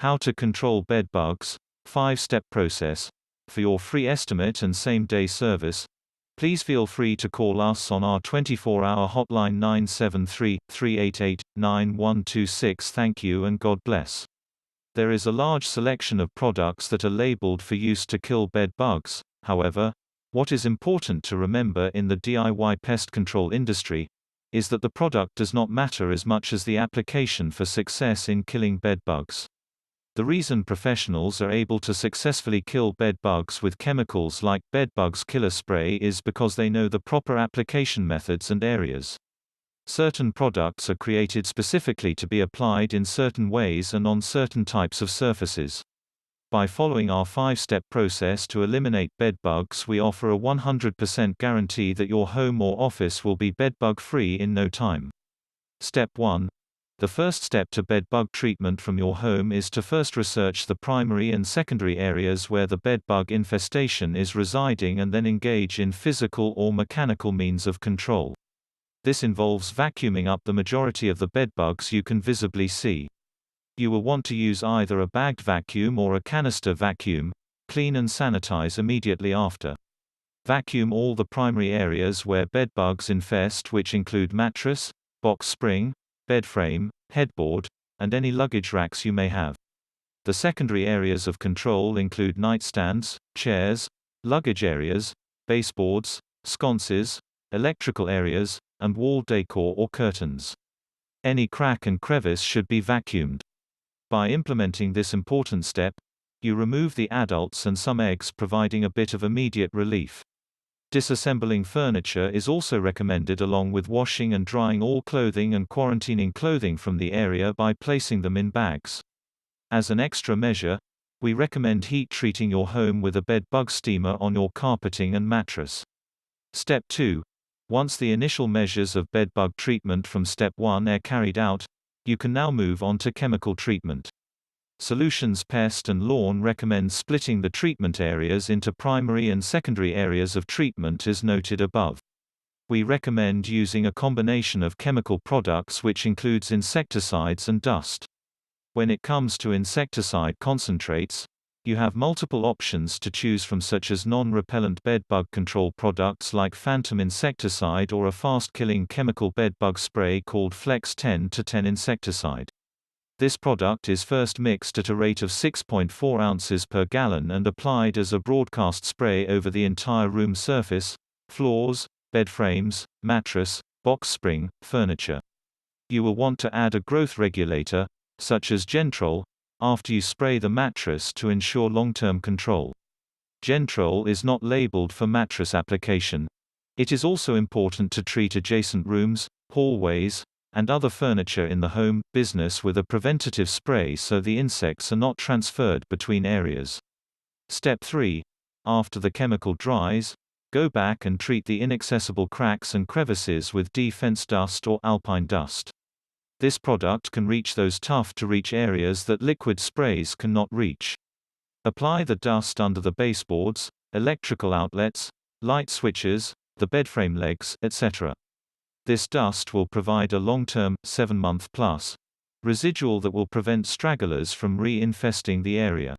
How to control bedbugs, 5-step process. For your free estimate and same-day service, please feel free to call us on our 24-hour hotline 973-388-9126. Thank you and God bless. There is a large selection of products that are labeled for use to kill bed bugs. However, what is important to remember in the DIY pest control industry is that the product does not matter as much as the application for success in killing bed bugs. The reason professionals are able to successfully kill bed bugs with chemicals like bedbugs killer spray is because they know the proper application methods and areas. Certain products are created specifically to be applied in certain ways and on certain types of surfaces. By following our 5-step process to eliminate bed bugs, we offer a 100% guarantee that your home or office will be bedbug-free in no time. Step 1. The first step to bed bug treatment from your home is to first research the primary and secondary areas where the bed bug infestation is residing and then engage in physical or mechanical means of control. This involves vacuuming up the majority of the bed bugs you can visibly see. You will want to use either a bagged vacuum or a canister vacuum. Clean and sanitize immediately after. Vacuum all the primary areas where bed bugs infest, which include mattress, box spring, bed frame, headboard, and any luggage racks you may have. The secondary areas of control include nightstands, chairs, luggage areas, baseboards, sconces, electrical areas, and wall decor or curtains. Any crack and crevice should be vacuumed. By implementing this important step, you remove the adults and some eggs, providing a bit of immediate relief. Disassembling furniture is also recommended, along with washing and drying all clothing and quarantining clothing from the area by placing them in bags. As an extra measure, we recommend heat treating your home with a bed bug steamer on your carpeting and mattress. Step 2. Once the initial measures of bed bug treatment from Step 1 are carried out, you can now move on to chemical treatment. Solutions Pest and Lawn recommends splitting the treatment areas into primary and secondary areas of treatment as noted above. We recommend using a combination of chemical products which includes insecticides and dust. When it comes to insecticide concentrates, you have multiple options to choose from, such as non-repellent bed bug control products like Phantom insecticide or a fast-killing chemical bed bug spray called Flex 10-10 insecticide. This product is first mixed at a rate of 6.4 ounces per gallon and applied as a broadcast spray over the entire room surface, floors, bed frames, mattress, box spring, furniture. You will want to add a growth regulator, such as Gentrol, after you spray the mattress to ensure long-term control. Gentrol is not labeled for mattress application. It is also important to treat adjacent rooms, hallways, and other furniture in the home business with a preventative spray so the insects are not transferred between areas. Step 3. After the chemical dries, go back and treat the inaccessible cracks and crevices with defense dust or alpine dust. This product can reach those tough-to-reach areas that liquid sprays cannot reach. Apply the dust under the baseboards, electrical outlets, light switches, the bedframe legs, etc. This dust will provide a long-term, 7-month-plus, residual that will prevent stragglers from re-infesting the area.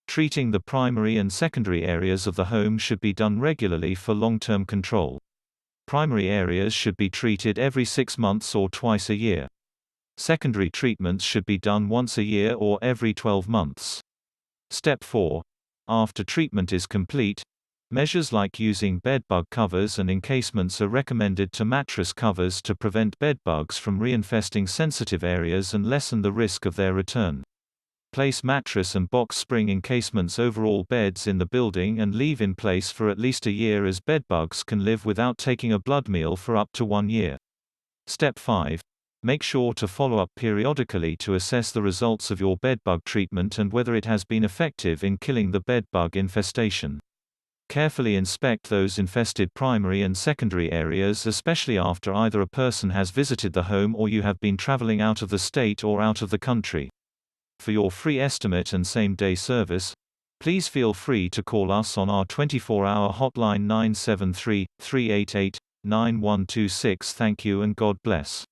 Treating the primary and secondary areas of the home should be done regularly for long-term control. Primary areas should be treated every 6 months or twice a year. Secondary treatments should be done once a year or every 12 months. Step 4. After treatment is complete, measures like using bed bug covers and encasements are recommended to mattress covers to prevent bed bugs from reinfesting sensitive areas and lessen the risk of their return. Place mattress and box spring encasements over all beds in the building and leave in place for at least a year, as bed bugs can live without taking a blood meal for up to 1 year. Step 5. Make sure to follow up periodically to assess the results of your bed bug treatment and whether it has been effective in killing the bed bug infestation. Carefully inspect those infested primary and secondary areas, especially after either a person has visited the home or you have been traveling out of the state or out of the country. For your free estimate and same-day service, please feel free to call us on our 24-hour hotline 973-388-9126. Thank you and God bless.